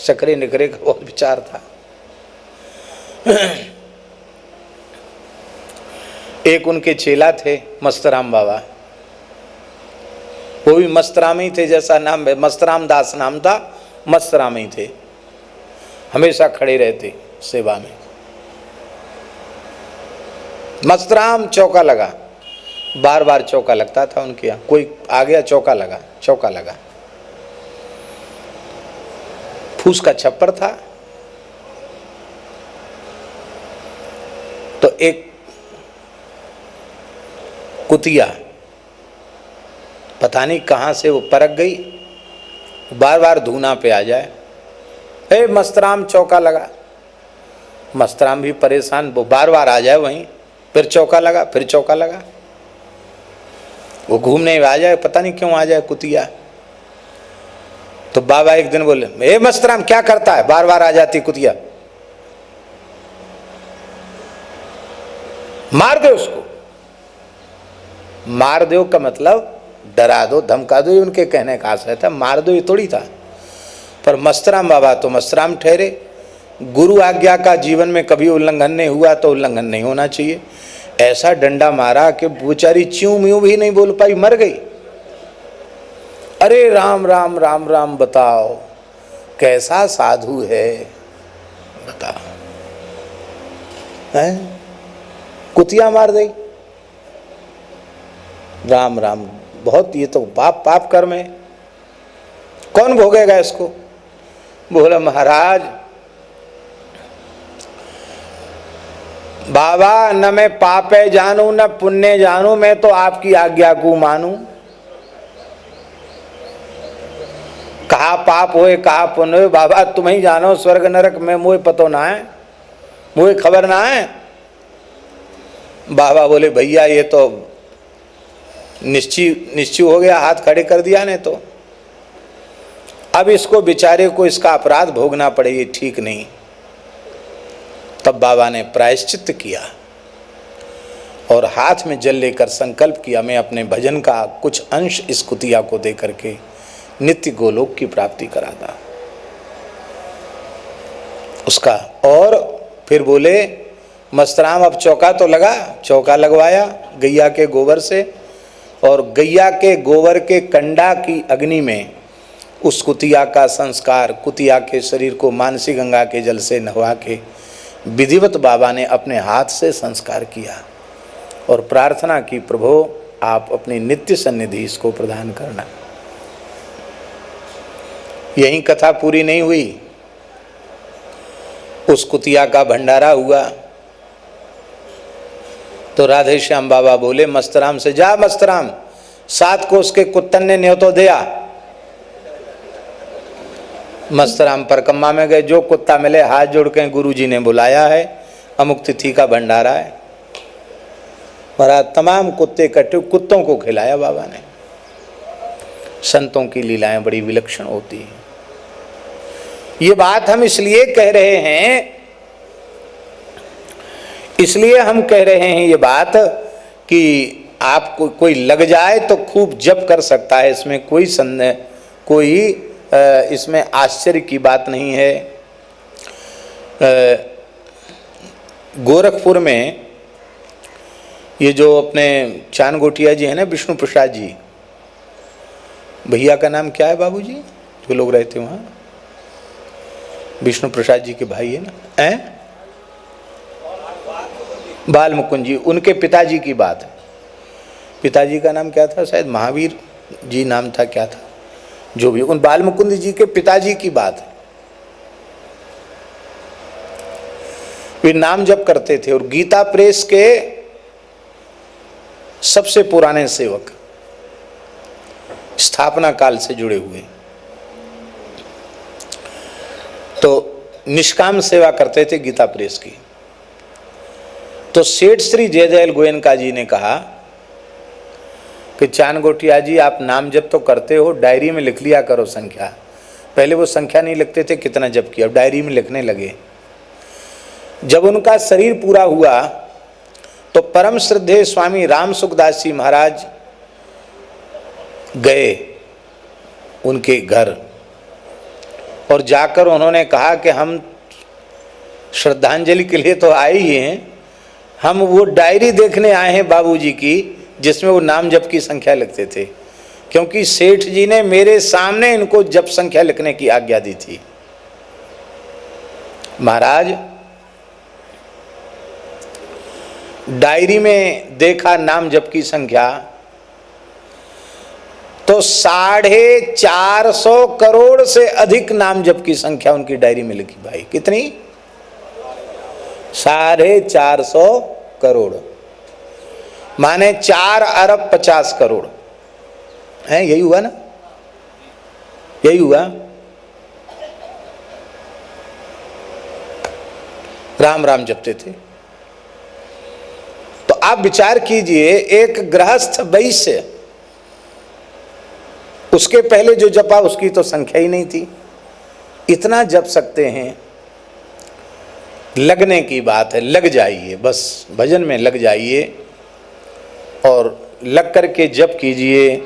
सकरे निकरे का बहुत विचार था। एक उनके चेला थे मस्तराम बाबा, वो भी मस्तराम ही थे, जैसा नाम है मस्तराम दास नाम था, मस्तराम ही थे, हमेशा खड़े रहते सेवा में। मस्तराम चौका लगा, बार बार चौका लगता था उनके यहाँ, कोई आ गया चौका लगा, चौका लगा। फूस का छप्पर था, तो एक कुतिया पता नहीं कहां से वो परख गई, बार बार धूना पे आ जाए, ए मस्तराम चौका लगा। मस्तराम भी परेशान, वो बार बार आ जाए वहीं, फिर चौका लगा, फिर चौका लगा, वो घूमने आ जाए, पता नहीं क्यों आ जाए कुतिया। तो बाबा एक दिन बोले, ए मस्तराम क्या करता है, बार बार आ जाती कुतिया, मार दे उसको। मार दो का मतलब डरा दो, धमका दो, ये उनके कहने का आशय था, मार दो ये थोड़ी था। पर मस्तराम बाबा तो मस्तराम ठहरे, गुरु आज्ञा का जीवन में कभी उल्लंघन नहीं हुआ तो उल्लंघन नहीं होना चाहिए। ऐसा डंडा मारा कि बेचारी च्यों म्यूं भी नहीं बोल पाई, मर गई। अरे राम राम राम राम, बताओ कैसा साधु है, बताओ, हैं? कुतिया मार दी, राम राम, बहुत, ये तो पाप पाप कर्म है, कौन भोगेगा इसको। बोला महाराज बाबा, न मैं पापे जानू न पुण्य जानू, मैं तो आपकी आज्ञा को मानू। कहा पाप होए कहा पुण्य होए, बाबा तुम ही जानो, स्वर्ग नरक में मुझे पतो ना है, मुझे खबर ना है। बाबा बोले भैया ये तो निश्चय हो गया, हाथ खड़े कर दिया ने, तो अब इसको बेचारे को इसका अपराध भोगना पड़े, ये ठीक नहीं। तब बाबा ने प्रायश्चित किया और हाथ में जल लेकर संकल्प किया, मैं अपने भजन का कुछ अंश इस कुतिया को दे करके नित्य गोलोक की प्राप्ति कराता उसका। और फिर बोले मस्तराम अब चौका तो लगा, चौका लगवाया गैया के गोबर से, और गैया के गोबर के कंडा की अग्नि में उस कुतिया का संस्कार, कुतिया के शरीर को मानसी गंगा के जल से नहवा के विधिवत बाबा ने अपने हाथ से संस्कार किया और प्रार्थना की, प्रभु आप अपनी नित्य सन्निधि इसको प्रदान करना। यही कथा पूरी नहीं हुई, उस कुतिया का भंडारा हुआ तो राधे श्याम बाबा बोले मस्तराम से, जा मस्तराम, 7 को उसके कुत्तन ने न्योतो दिया। मस्तराम परकम्मा में गए, जो कुत्ता मिले हाथ जोड़ के, गुरु जी ने बुलाया है, अमुक तिथि का भंडारा है। महाराज तमाम कुत्ते इकट्ठे, कुत्तों को खिलाया बाबा ने। संतों की लीलाएं बड़ी विलक्षण होती हैं। ये बात हम इसलिए कह रहे हैं, इसलिए हम कह रहे हैं ये बात कि आपको कोई लग जाए तो खूब जप कर सकता है, इसमें कोई संदेह, कोई इसमें आश्चर्य की बात नहीं है। गोरखपुर में ये जो अपने चांदगोटिया जी हैं ना, विष्णु प्रसाद जी, भैया का नाम क्या है बाबूजी जो लोग रहते वहाँ, विष्णु प्रसाद जी के भाई है ना, हैं बाल मुकुंद जी, उनके पिताजी की बात है। पिताजी का नाम क्या था, शायद महावीर जी नाम था, क्या था, जो भी, उन बाल मुकुंद जी के पिताजी की बात है। वे नाम जप करते थे और गीता प्रेस के सबसे पुराने सेवक, स्थापना काल से जुड़े हुए, तो निष्काम सेवा करते थे गीता प्रेस की। तो सेठ श्री जयदयाल गोयनका जी ने कहा कि चांदगोटिया जी आप नाम जप तो करते हो, डायरी में लिख लिया करो संख्या। पहले वो संख्या नहीं लिखते थे कितना जप किया, अब डायरी में लिखने लगे। जब उनका शरीर पूरा हुआ तो परम श्रद्धेय स्वामी राम सुखदास जी महाराज गए उनके घर, और जाकर उन्होंने कहा कि हम श्रद्धांजलि के लिए तो आए ही हैं, हम वो डायरी देखने आए हैं बाबूजी की जिसमें वो नाम जप की संख्या लिखते थे, क्योंकि सेठ जी ने मेरे सामने इनको जप संख्या लिखने की आज्ञा दी थी। महाराज डायरी में देखा नाम जप की संख्या तो 450 करोड़ से अधिक नाम जप की संख्या उनकी डायरी में लिखी। भाई कितनी? 450 करोड़, माने 4 अरब 50 करोड़ है। यही हुआ ना, यही हुआ। राम राम जपते थे। तो आप विचार कीजिए, एक गृहस्थ वैश्य, उसके पहले जो जपा उसकी तो संख्या ही नहीं थी। इतना जप सकते हैं, लगने की बात है। लग जाइए, बस भजन में लग जाइए और लग करके जप कीजिए।